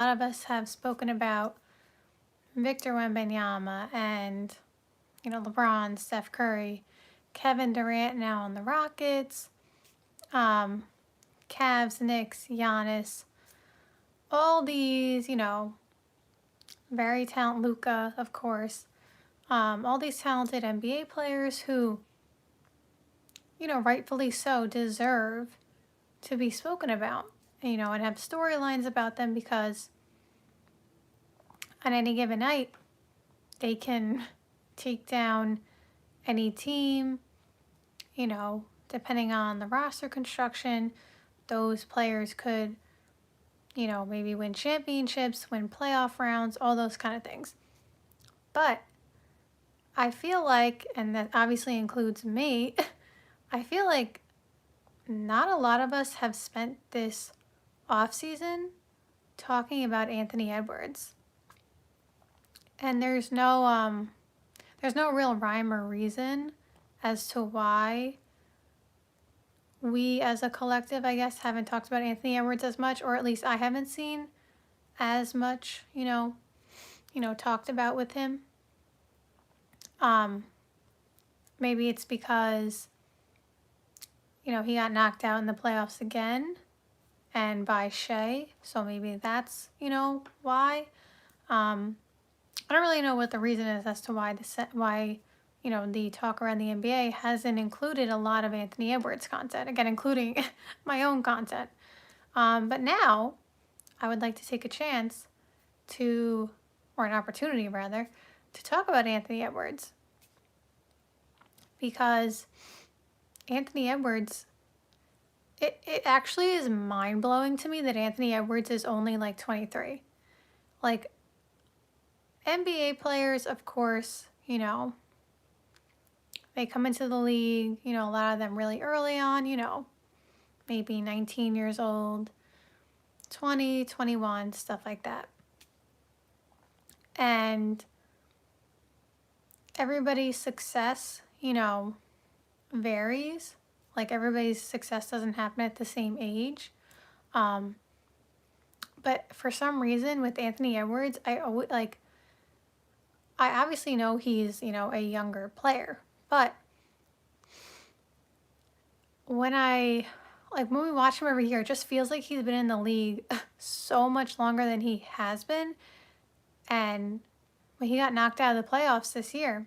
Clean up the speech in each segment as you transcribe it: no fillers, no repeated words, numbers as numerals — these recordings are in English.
A lot of us have spoken about Victor Wembanyama and, LeBron, Steph Curry, Kevin Durant now on the Rockets, um, Cavs, Knicks, Giannis, all these, very talented, Luca, of course, all these talented NBA players who, rightfully so, deserve to be spoken about, and have storylines about them because on any given night, they can take down any team, depending on the roster construction. Those players could, maybe win championships, win playoff rounds, all those kind of things. But I feel like, and that obviously includes me, I feel like not a lot of us have spent this off season talking about Anthony Edwards. And there's no real rhyme or reason as to why we as a collective, I guess, haven't talked about Anthony Edwards as much, or at least I haven't seen as much, talked about with him. Maybe it's because, he got knocked out in the playoffs again and by Shea, so maybe that's, why. I don't really know what the reason is as to why the talk around the NBA hasn't included a lot of Anthony Edwards content. Again, including my own content. But now, I would like to take a chance or an opportunity rather, to talk about Anthony Edwards. Because Anthony Edwards, it actually is mind-blowing to me that Anthony Edwards is only like 23. Like, NBA players, of course, they come into the league, a lot of them really early on, maybe 19 years old, 20, 21, stuff like that. And everybody's success, varies. Like, everybody's success doesn't happen at the same age. But for some reason with Anthony Edwards, I obviously know he's, a younger player, but when we watch him every year, it just feels like he's been in the league so much longer than he has been. And when he got knocked out of the playoffs this year,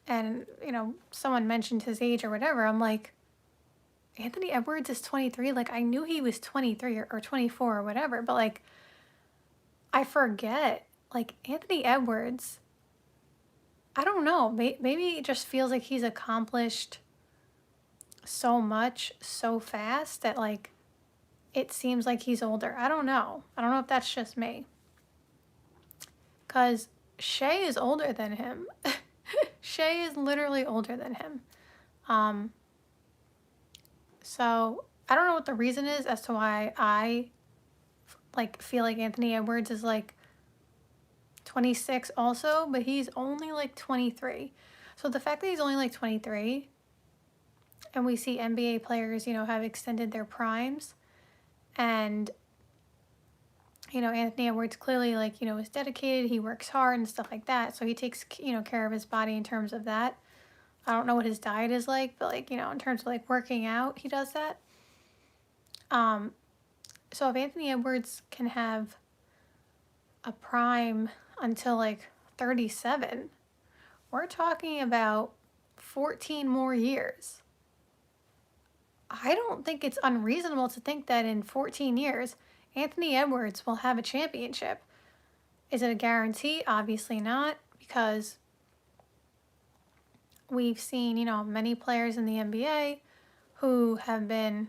and, someone mentioned his age or whatever, I'm like, Anthony Edwards is 23. Like, I knew he was 23 or 24 or whatever, but, like, I forget. Like, Anthony Edwards, I don't know. Maybe it just feels like he's accomplished so much so fast that, like, it seems like he's older. I don't know. I don't know if that's just me. Because Shea is older than him. Shea is literally older than him. So I don't know what the reason is as to why I, feel like Anthony Edwards is, 26 also, but he's only, 23. So the fact that he's only, 23, and we see NBA players, have extended their primes, and, Anthony Edwards clearly, is dedicated, he works hard and stuff like that, so he takes, care of his body in terms of that. I don't know what his diet is like, but, in terms of, working out, he does that. So if Anthony Edwards can have a prime until, 37, we're talking about 14 more years. I don't think it's unreasonable to think that in 14 years, Anthony Edwards will have a championship. Is it a guarantee? Obviously not, because we've seen, many players in the NBA who have been,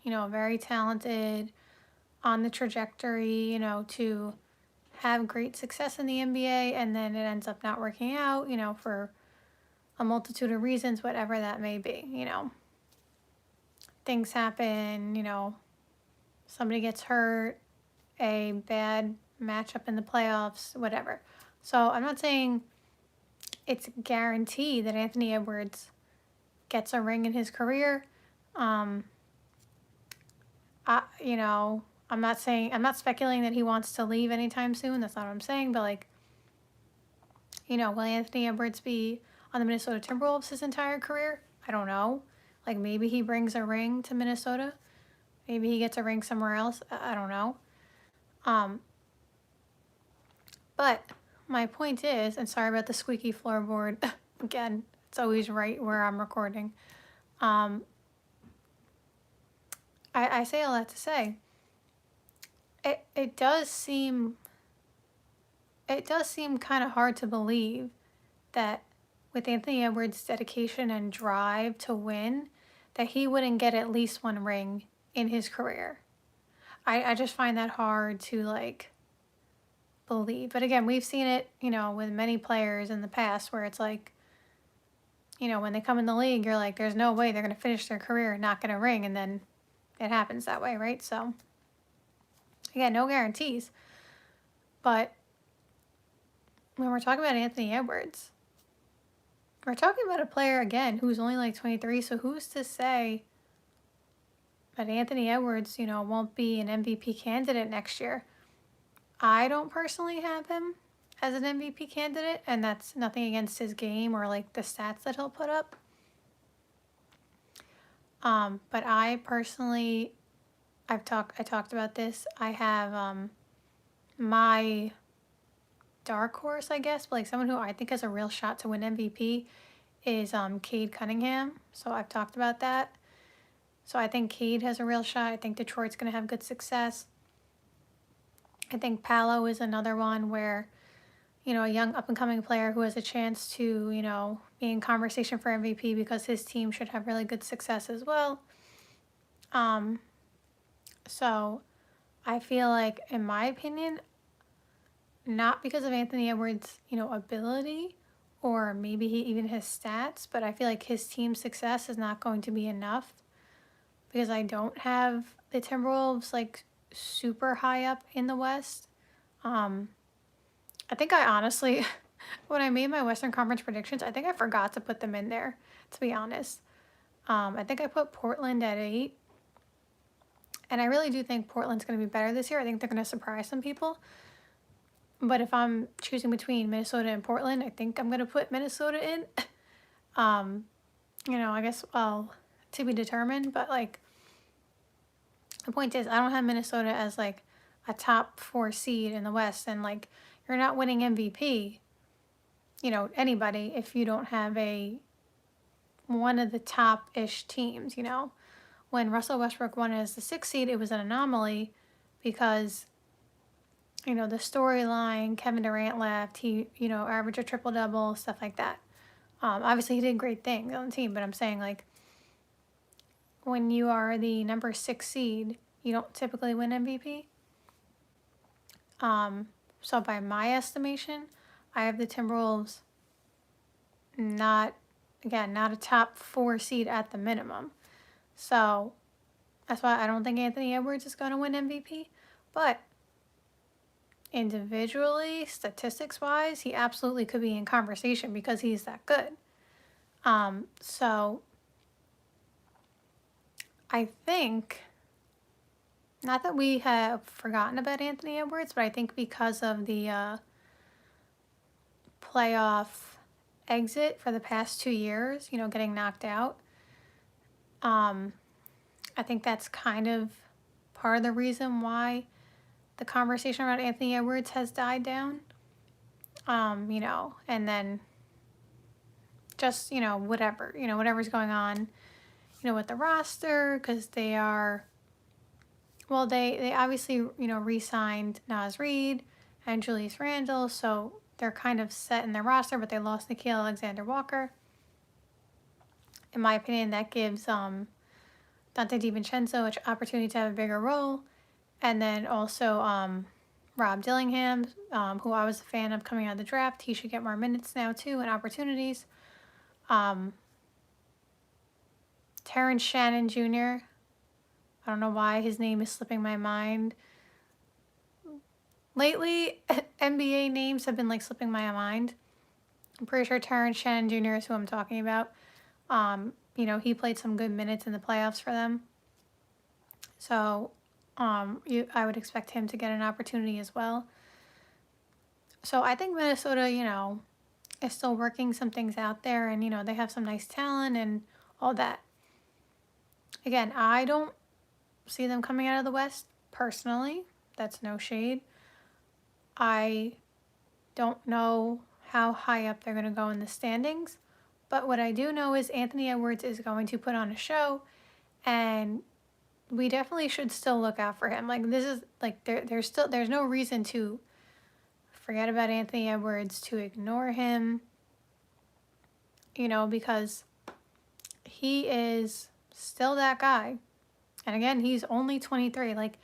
very talented, on the trajectory, to have great success in the NBA, and then it ends up not working out, for a multitude of reasons, whatever that may be, Things happen, somebody gets hurt, a bad matchup in the playoffs, whatever. So I'm not saying it's guaranteed that Anthony Edwards gets a ring in his career. I'm not speculating that he wants to leave anytime soon. That's not what I'm saying. But like, will Anthony Edwards be on the Minnesota Timberwolves his entire career? I don't know. Like maybe he brings a ring to Minnesota. Maybe he gets a ring somewhere else. I don't know. Um, but my point is, and sorry about the squeaky floorboard. Again, it's always right where I'm recording. I say all that to say, it does seem kind of hard to believe that with Anthony Edwards' dedication and drive to win, that he wouldn't get at least one ring in his career. I just find that hard to like believe. But again, we've seen it, with many players in the past where it's like, when they come in the league, you're like, there's no way they're going to finish their career and not get a ring. And then it happens that way, right? So, again, no guarantees. But when we're talking about Anthony Edwards, we're talking about a player, again, who's only like 23. So who's to say that Anthony Edwards, won't be an MVP candidate next year? I don't personally have him as an MVP candidate, and that's nothing against his game or like the stats that he'll put up. But I personally, I talked about this. I have my dark horse, I guess, but like someone who I think has a real shot to win MVP is Cade Cunningham. So I've talked about that. So I think Cade has a real shot. I think Detroit's going to have good success. I think Paolo is another one where, a young up-and-coming player who has a chance to, be in conversation for MVP because his team should have really good success as well. So I feel like, in my opinion, not because of Anthony Edwards', ability or maybe he even his stats, but I feel like his team success is not going to be enough because I don't have the Timberwolves like super high up in the West. I think I honestly, when I made my Western Conference predictions, I think I forgot to put them in there, to be honest. I think I put Portland at 8. And I really do think Portland's going to be better this year. I think they're going to surprise some people. But if I'm choosing between Minnesota and Portland, I think I'm going to put Minnesota in. I guess, to be determined. But, like, the point is, I don't have Minnesota as, like, a top 4 seed in the West. And, like, you're not winning MVP, anybody, if you don't have one of the top-ish teams, When Russell Westbrook won as the 6th seed, it was an anomaly because, the storyline, Kevin Durant left, he, averaged a triple-double, stuff like that. Obviously, he did great things on the team, but I'm saying, like, when you are the number 6 seed, you don't typically win MVP. So by my estimation, I have the Timberwolves not a top 4 seed at the minimum. So that's why I don't think Anthony Edwards is going to win MVP. But individually, statistics-wise, he absolutely could be in conversation because he's that good. So I think, not that we have forgotten about Anthony Edwards, but I think because of the playoff exit for the past 2 years, getting knocked out, I think that's kind of part of the reason why the conversation around Anthony Edwards has died down. And then just, whatever's going on, with the roster, because they are, they obviously, re-signed Naz Reid and Julius Randle, so they're kind of set in their roster, but they lost Nickeil Alexander-Walker. In my opinion, that gives Dante DiVincenzo an opportunity to have a bigger role. And then also Rob Dillingham, who I was a fan of coming out of the draft. He should get more minutes now, too, and opportunities. Terrence Shannon Jr., I don't know why his name is slipping my mind. Lately, NBA names have been, like, slipping my mind. I'm pretty sure Terrence Shannon Jr. is who I'm talking about. He played some good minutes in the playoffs for them. So I would expect him to get an opportunity as well. So I think Minnesota, is still working some things out there, and they have some nice talent and all that. Again, I don't see them coming out of the West personally. That's no shade. I don't know how high up they're going to go in the standings, but what I do know is Anthony Edwards is going to put on a show, and we definitely should still look out for him. Like, this is like there's no reason to forget about Anthony Edwards, to ignore him, because he is still that guy. And again, he's only 23. Like,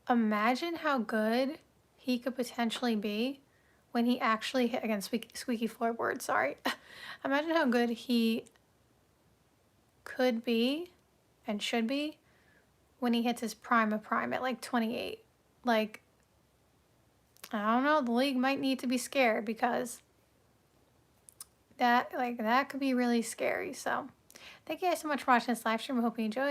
imagine how good he could potentially be when he actually hit, again, squeaky floorboard, sorry. Imagine how good he could be and should be when he hits his prime of prime at like 28. Like, I don't know, the league might need to be scared, because that could be really scary. So thank you guys so much for watching this live stream. I hope you enjoyed.